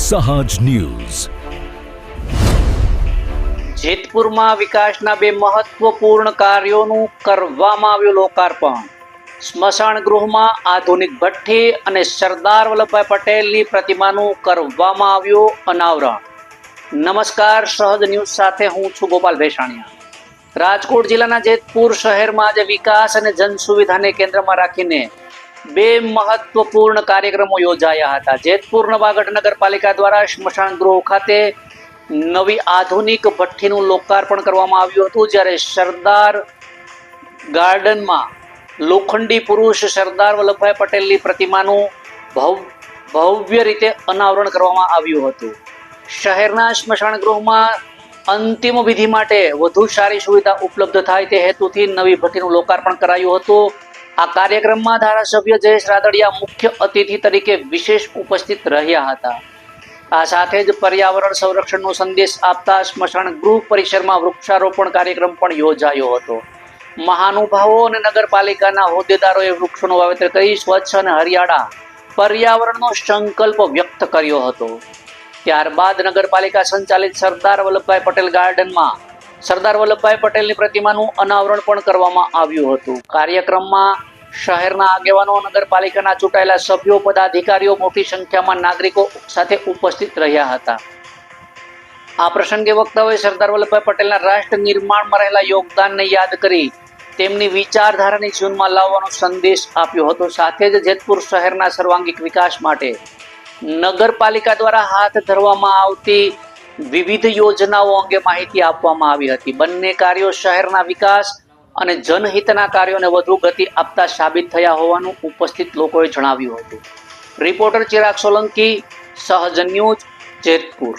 સહજ ન્યૂઝ. જેતપુરમાં વિકાસના બે મહત્વપૂર્ણ કાર્યોનું કરવામાં આવ્યું લોકાર્પણ. સ્મશાન ગૃહમાં આધુનિક ભઠ્ઠી અને સરદાર વલ્લભભાઈ પટેલની પ્રતિમાનું કરવામાં આવ્યું અનાવરણ. નમસ્કાર, સહજ ન્યૂઝ સાથે હું છું ગોપાલ ભેસાણીયા. રાજકોટ જિલ્લાના જેતપુર શહેરમાં આજે વિકાસ અને જન સુવિધાને કેન્દ્રમાં રાખીને બે મહત્વપૂર્ણ કાર્યક્રમો યોજાયા હતા. જેતપુર નવાગઢ નગરપાલિકા દ્વારા સ્મશાન ગૃહ ખાતે નવી આધુનિક ભઠ્ઠીનું લોકાર્પણ કરવામાં આવ્યું હતું, જ્યારે સરદાર ગાર્ડનમાં લોખંડી પુરુષ સરદાર વલ્લભભાઈ પટેલની પ્રતિમાનું ભવ્ય રીતે અનાવરણ કરવામાં આવ્યું હતું. શહેરના સ્મશાન ગૃહમાં અંતિમ વિધિ માટે વધુ સારી સુવિધા ઉપલબ્ધ થાય તે હેતુથી નવી ભઠ્ઠીનું લોકાર્પણ કરાયું હતું. આ કાર્યક્રમમાં ધારાસભ્ય જયેશ રાદડિયા મુખ્ય અતિથિ તરીકે વિશેષ ઉપસ્થિત રહ્યા હતા. આ સાથે જ પર્યાવરણ સંરક્ષણનો સંદેશ આપતા સ્મશાન ગૃહ પરિસરમાં વૃક્ષારોપણ કાર્યક્રમ પણ યોજાયો હતો. મહાનુભાવો અને નગરપાલિકાના હોદ્દેદારોએ વૃક્ષોનું વાવેતર કરી સ્વચ્છ અને હરિયાળા પર્યાવરણનો સંકલ્પ વ્યક્ત કર્યો હતો. ત્યારબાદ નગરપાલિકા સંચાલિત સરદાર વલ્લભભાઈ પટેલ ગાર્ડનમાં સરદાર વલ્લભભાઈ પટેલની પ્રતિમાનું અનાવરણ પણ કરવામાં આવ્યું હતું. કાર્યક્રમમાં શહેરના આગેવાનો, નગરપાલિકાના ચૂંટાયેલા સભ્યો, પદાધિકારીઓ, મોટી સંખ્યામાં નાગરિકો સાથે ઉપસ્થિત રહ્યા હતા. આ પ્રસંગે વક્તાઓએ સરદાર વલ્લભભાઈ પટેલના રાષ્ટ્ર નિર્માણમાં રહેલા યોગદાનને યાદ કરી તેમની વિચારધારાની જીવનમાં લાવવાનો સંદેશ આપ્યો હતો. સાથે જ જેતપુર શહેરના સર્વાંગીક વિકાસ માટે નગરપાલિકા દ્વારા હાથ ધરવામાં આવતી વિવિધ યોજનાઓ અંગે માહિતી આપવામાં આવી હતી. બંને કાર્યો શહેરના વિકાસ અને જનહિતના કાર્યોને વધુ ગતિ આપતા સાબિત થયા હોવાનું ઉપસ્થિત લોકોએ જણાવ્યું હતું. રિપોર્ટર ચિરાગ સોલંકી, સહજ ન્યૂઝ, જેતપુર.